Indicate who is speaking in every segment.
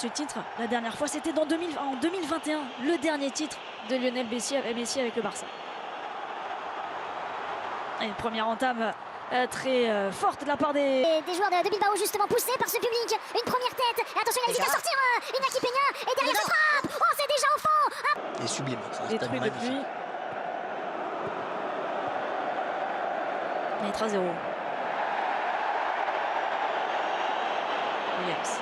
Speaker 1: Ce titre, la dernière fois, c'était en 2021, le dernier titre de Lionel Messi avec le Barça. Et une première entame très forte de la part des
Speaker 2: joueurs de Bilbao, justement poussés par ce public. Une première tête, et attention, il hésite à sortir Iñaki Peña, et derrière la frappe. Oh, c'est déjà au fond.
Speaker 3: Et sublime, c'est
Speaker 1: détruit depuis. Il est à 0. Williams.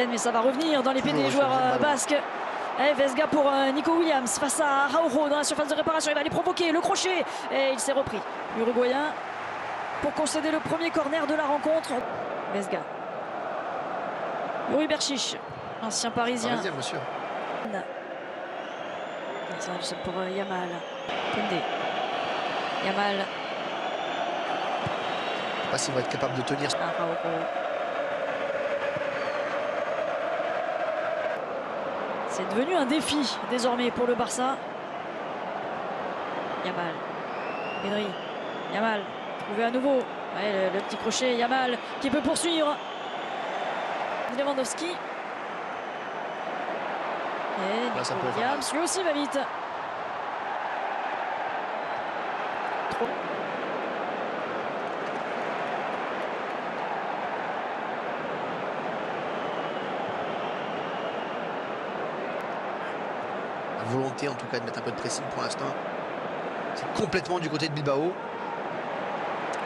Speaker 1: Mais ça va revenir dans les pieds des joueurs basques. Vesga pour Nico Williams face à Araujo dans la surface de réparation. Il va aller provoquer le crochet et il s'est repris. L'Uruguayen pour concéder le premier corner de la rencontre. Vesga. Yuri Berchiche, ancien parisien.
Speaker 3: Monsieur.
Speaker 1: C'est pour Yamal. Koundé. Yamal.
Speaker 3: Je ne sais pas s'il va être capable de tenir.
Speaker 1: Araujo. C'est devenu un défi désormais pour le Barça. Yamal. Pedri. Yamal. Trouvé à nouveau. Ouais, le petit crochet. Yamal qui peut poursuivre. Lewandowski. Et Nico Williams lui aussi va vite. Trop.
Speaker 3: Volonté en tout cas de mettre un peu de pressing pour l'instant. C'est complètement du côté de Bilbao.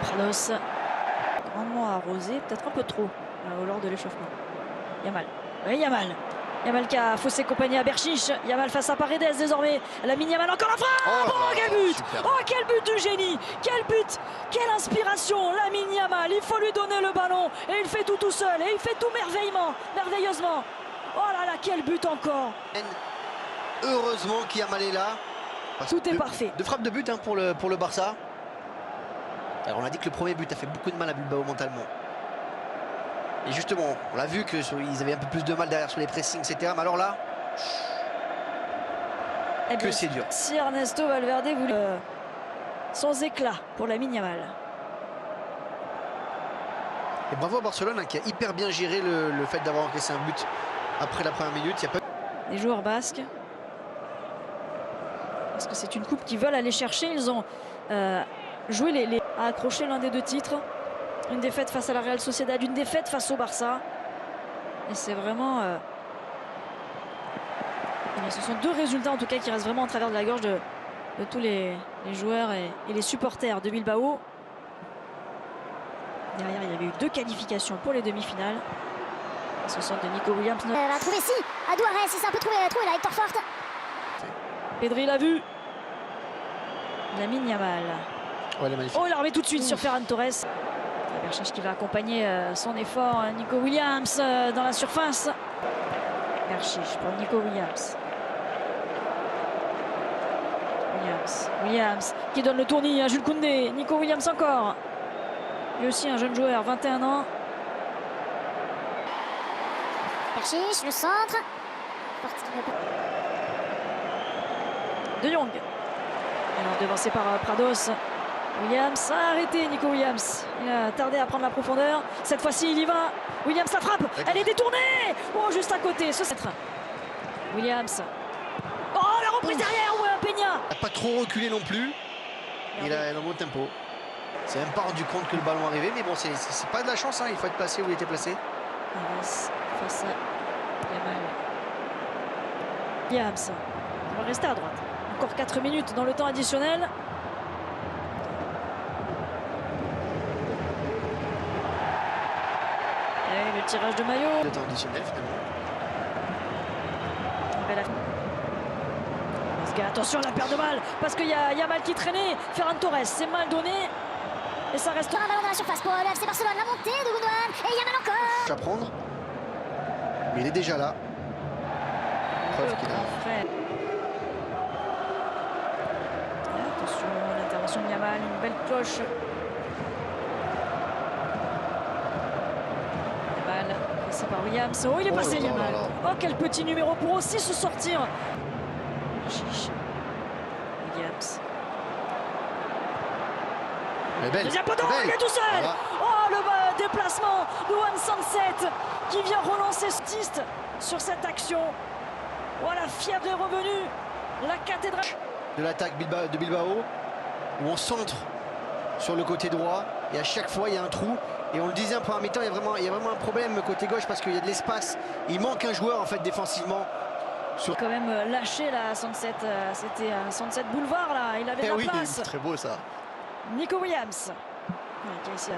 Speaker 1: Prados, grandement arrosé, peut-être un peu trop lors de l'échauffement. Yamal, oui, Yamal. Yamal qui a faussé compagnie à Berchiche. Yamal face à Paredes désormais. Lamine Yamal, encore la frappe. Oh, quel but!
Speaker 3: Super.
Speaker 1: Oh, quel but du génie! Quel but! Quelle inspiration! Lamine Yamal, il faut lui donner le ballon et il fait tout seul et il fait tout merveilleusement. Oh là là, quel but encore!
Speaker 3: Heureusement qu'Yamal est là.
Speaker 1: Tout est parfait.
Speaker 3: Deux frappes de but pour le Barça. Alors on a dit que le premier but a fait beaucoup de mal à Bilbao mentalement. Et justement, on l'a vu qu'ils avaient un peu plus de mal derrière sur les pressings, etc. Mais alors là, que c'est dur.
Speaker 1: Si Ernesto Valverde voulait sans éclat pour Lamine Yamal.
Speaker 3: Et bravo à Barcelone qui a hyper bien géré le fait d'avoir encaissé un but après la première minute. Il y a pas...
Speaker 1: Les joueurs basques. Parce que c'est une coupe qu'ils veulent aller chercher. Ils ont joué à accrocher l'un des deux titres. Une défaite face à la Real Sociedad, une défaite face au Barça. Et c'est vraiment... ce sont deux résultats en tout cas qui restent vraiment en travers de la gorge de tous les joueurs et les supporters de Bilbao. Derrière, il y avait eu 2 qualifications pour les demi-finales. Ce sont de Nico Williams.
Speaker 2: Elle va trouver si Adouarez, il s'est un peu trouvé là, Hector Forte.
Speaker 1: Pedri l'a vu. Lamine Yamal.
Speaker 3: Oh, elle est magnifique.
Speaker 1: Oh, il a remis tout de suite sur Ferran Torres. Berchiche qui va accompagner son effort. Nico Williams dans la surface. Berchiche pour Nico Williams. Williams qui donne le tournis à Jules Koundé. Nico Williams encore. Lui aussi un jeune joueur, 21 ans.
Speaker 2: Berchiche, le centre.
Speaker 1: De Jong. Alors devancé par Prados. Williams a arrêté Nico Williams. Il a tardé à prendre la profondeur. Cette fois-ci, il y va. Williams la frappe. Elle est détournée. Oh, juste à côté. Ce centre. Williams. Oh, la reprise derrière. Ouais, Peña.
Speaker 3: Il n'a pas trop reculé non plus. Il a un bon tempo. Il s'est même pas rendu compte que le ballon arrivait. Mais bon, c'est pas de la chance. Il faut être placé où il était placé.
Speaker 1: Face à Yamal. Williams. Il va rester à droite. Encore 4 minutes dans le temps additionnel. Et le tirage de maillot.
Speaker 3: Le temps additionnel finalement.
Speaker 1: Attention la perte de balle parce qu'il y a Yamal qui traînait. Ferran Torres, c'est mal donné. Et ça reste.
Speaker 2: Un ballon dans la surface pour le FC Barcelone. La montée de Gundogan. Et Yamal encore.
Speaker 3: À prendre. Mais il est déjà là. Preuve qu'il a.
Speaker 1: Attention, l'intervention de Yamal, une belle cloche. Yamal, passé par Williams. Oh, il est passé Yamal. Oh, quel petit numéro pour aussi se sortir. Williams.
Speaker 3: Elle est belle.
Speaker 1: Deuxième poteau, il est tout seul. Voilà. Oh, le déplacement de Juan Sunset qui vient relancer Stist sur cette action. Voilà, la fièvre est revenue. La cathédrale
Speaker 3: de l'attaque de Bilbao, où on centre sur le côté droit et à chaque fois il y a un trou. Et on le disait en première mi-temps, il y a vraiment un problème côté gauche parce qu'il y a de l'espace. Il manque un joueur en fait défensivement.
Speaker 1: Quand même lâché là, Sunset, c'était Sunset Boulevard là, il avait de la place.
Speaker 3: C'est très beau ça.
Speaker 1: Nico Williams, qui a essayé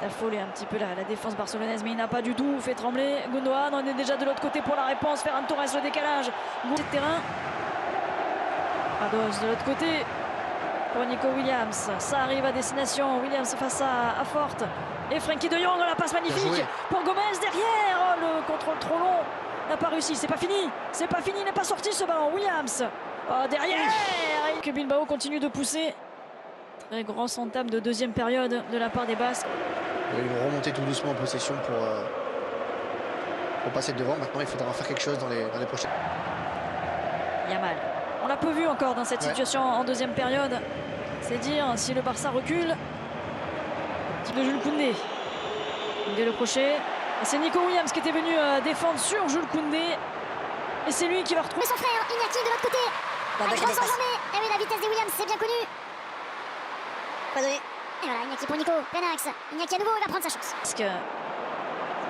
Speaker 1: d'affoler un petit peu la défense barcelonaise, mais il n'a pas du tout fait trembler Gundogan. On est déjà de l'autre côté pour la réponse. Ferran Torres, le décalage. De terrain. Prados de l'autre côté pour Nico Williams. Ça arrive à destination. Williams face à Forte. Et Frenkie de Jong, la passe magnifique pour Gomez derrière. Oh, le contrôle trop long. N'a pas réussi. C'est pas fini. C'est pas fini. Il n'est pas sorti ce ballon. Williams. Oh, derrière. Et que Bilbao continue de pousser. Très grosse entame de deuxième période de la part des Basques.
Speaker 3: Ils vont remonter tout doucement en possession pour passer devant. Maintenant, il faudra faire quelque chose dans les prochaines.
Speaker 1: Yamal. On l'a peu vu encore dans cette situation en deuxième période. C'est dire si le Barça recule. Type de Jules Koundé. Koundé le crochet. Et c'est Nico Williams qui était venu défendre sur Jules Koundé. Et c'est lui qui va retrouver
Speaker 2: son frère Iñaki de l'autre côté. Avec Vincent Jeanmet. Et oui, la vitesse des Williams, c'est bien connu. Pas donné. Et voilà, Iñaki pour Nico. Plein axe. Iñaki à nouveau, il va prendre sa chance.
Speaker 1: Parce que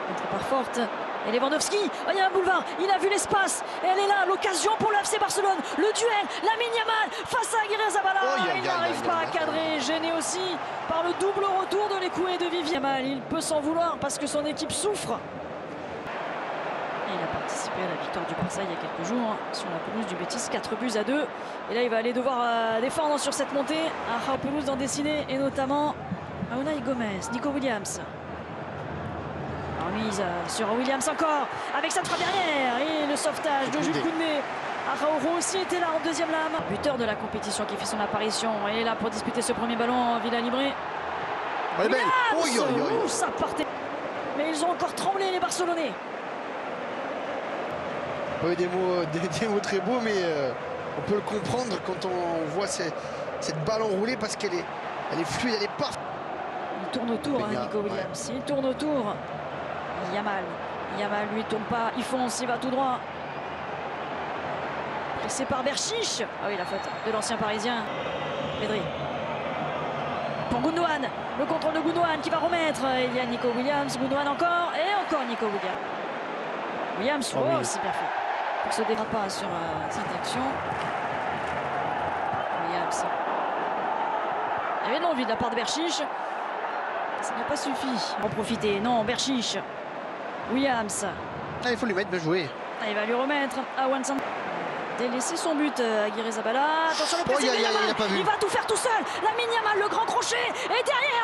Speaker 1: contre par Forte. Et Lewandowski, oh, il y a un boulevard, il a vu l'espace, et elle est là, l'occasion pour le FC Barcelone, le duel, Lamine Yamal face à Aguirre Zabala, il n'arrive pas à cadrer, gêné aussi par le double retour de l'Écoué de Vivian. Yamal, il peut s'en vouloir parce que son équipe souffre. Et il a participé à la victoire du Barça il y a quelques jours sur la pelouse du Betis, 4-2. Et là il va aller devoir défendre sur cette montée, à pelouse d'en dessiner, et notamment à Unai Gomez, Nico Williams. Remise sur Williams encore, avec cette frappe derrière et le sauvetage de Jules Koundé. Araujo aussi était là en deuxième lame. Buteur de la compétition qui fait son apparition. Il est là pour disputer ce premier ballon, Villa Libre. Ça partait. Mais ils ont encore tremblé les Barcelonais.
Speaker 3: Oui, des mots très beaux, mais on peut le comprendre quand on voit cette balle enroulée parce qu'elle est fluide, elle est parfaite.
Speaker 1: Il tourne autour, Nico Williams. Il tourne autour. Yamal lui tourne pas, il fonce, il va tout droit. Pressé par Berchiche. Ah oui, la faute de l'ancien parisien. Pedri. Pour Gundogan, le contrôle de Gundogan qui va remettre. Il y a Nico Williams, Gundogan encore et encore Nico Williams. Williams, c'est bien fait. Pour se défendre pas sur cette action. Williams. Il y avait de l'envie de la part de Berchiche. Ça n'a pas suffi. En profiter, non, Berchiche. Williams.
Speaker 3: Il faut lui mettre, bien joué.
Speaker 1: Il va lui remettre à Wansan. Délaisser son but à Aguirre Zabala. Attention le président Yamal. Il va tout faire tout seul. Lamine Yamal, le grand crochet. Et derrière,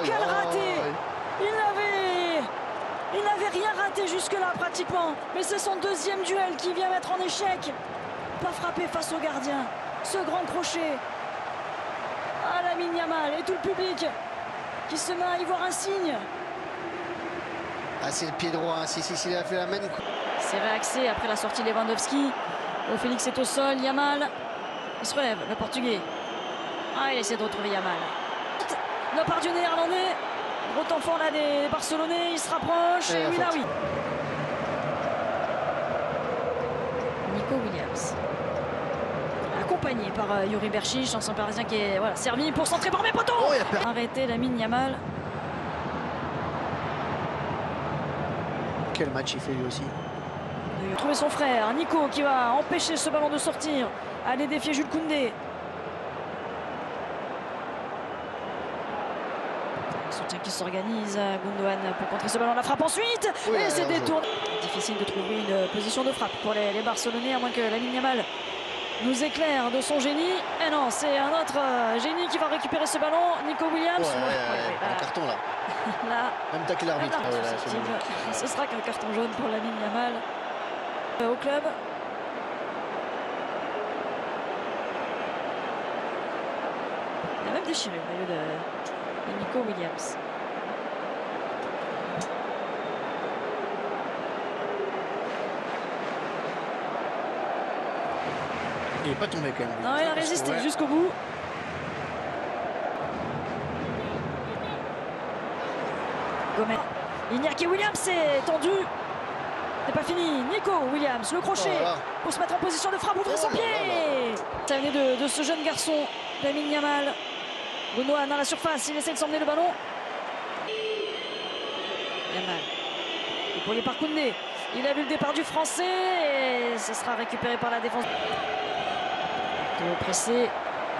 Speaker 1: quel raté. Il n'avait rien raté jusque-là pratiquement. Mais c'est son deuxième duel qui vient mettre en échec. Pas frappé face au gardien. Ce grand crochet. Ah, Lamine Yamal et tout le public qui se met à y voir un signe.
Speaker 3: Ah, c'est le pied droit, si il a fait la main.
Speaker 1: C'est réaxé après la sortie de Lewandowski. Félix est au sol, Yamal. Il se relève, le Portugais. Ah, il essaie de retrouver Yamal. La part du Néerlandais. Gros temps fort là des Barcelonais, il se rapproche. Et oui, là, oui. Nico Williams. Accompagné par Yuri Berchiche, ancien parisien qui est servi pour centrer par mes poteaux. Arrêter Lamine Yamal.
Speaker 3: Quel match il fait lui aussi.
Speaker 1: Il va trouver son frère, Nico, qui va empêcher ce ballon de sortir. Aller défier Jules Koundé. Le soutien qui s'organise. Gundogan pour contrer ce ballon. La frappe ensuite. Et c'est détourné. Difficile de trouver une position de frappe pour les Barcelonais, à moins que Lamine Yamal nous éclaire de son génie. Et non, c'est un autre génie qui va récupérer ce ballon. Nico Williams.
Speaker 3: Un carton là.
Speaker 1: Là,
Speaker 3: même tacler l'arbitre.
Speaker 1: Ce sera qu'un carton jaune pour Lamine Yamal au club. Il a même déchiré le maillot de Nico Williams.
Speaker 3: Il n'est pas tombé quand même.
Speaker 1: Non, il a résisté jusqu'au bout. Gomez. Iñaki Williams est tendu. C'est pas fini. Nico Williams, le crochet
Speaker 3: Oh là là.
Speaker 1: pour se mettre en position de frappe, ouvrir son
Speaker 3: Oh là
Speaker 1: pied. Ça venait de ce jeune garçon, Lamine Yamal. Benoît dans la surface, il essaie de s'emmener le ballon. Yamal, épaulé par Koundé. Il a vu le départ du Français et ce sera récupéré par la défense. De presser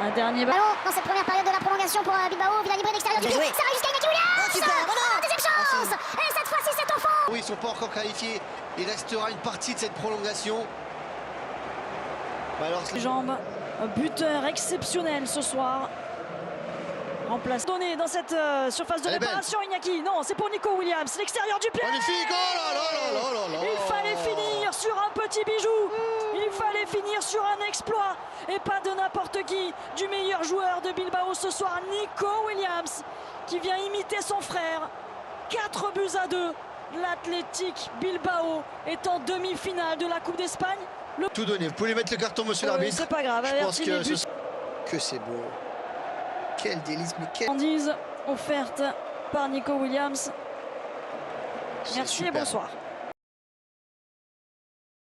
Speaker 1: un dernier ballon.
Speaker 2: Ballon dans cette première période de la prolongation pour Bilbao. Villa libre d'extérieur du
Speaker 4: Bien
Speaker 2: but.
Speaker 4: joué.
Speaker 2: Ça arrive jusqu'à Iñaki Williams.
Speaker 4: Oh, super, voilà.
Speaker 2: Deuxième chance. Et cette fois-ci, c'est au fond.
Speaker 3: Oui, ils ne sont pas encore qualifiés. Il restera une partie de cette prolongation. Bah alors,
Speaker 1: Les jambes, un buteur exceptionnel ce soir. Remplace donné dans cette surface de
Speaker 3: Elle est belle.
Speaker 1: réparation. Iñaki, non, c'est pour Nico Williams, l'extérieur du pied.
Speaker 3: magnifique. Oh là là là là là là.
Speaker 1: Il fallait finir sur un petit bijou. Il fallait finir sur un exploit et pas de n'importe qui. Du meilleur joueur de Bilbao ce soir, Nico Williams, qui vient imiter son frère. 4-2. L'Athletic Bilbao est en demi-finale de la Coupe d'Espagne.
Speaker 3: Tout donné. Vous pouvez lui mettre le carton, monsieur l'arbitre.
Speaker 1: C'est pas grave.
Speaker 3: Je pense
Speaker 1: averti,
Speaker 3: que,
Speaker 1: mais but.
Speaker 3: que c'est beau. Quel délice, mais quel...
Speaker 1: Friandise offerte par Nico Williams.
Speaker 3: C'est
Speaker 1: Merci et
Speaker 3: super.
Speaker 1: bonsoir.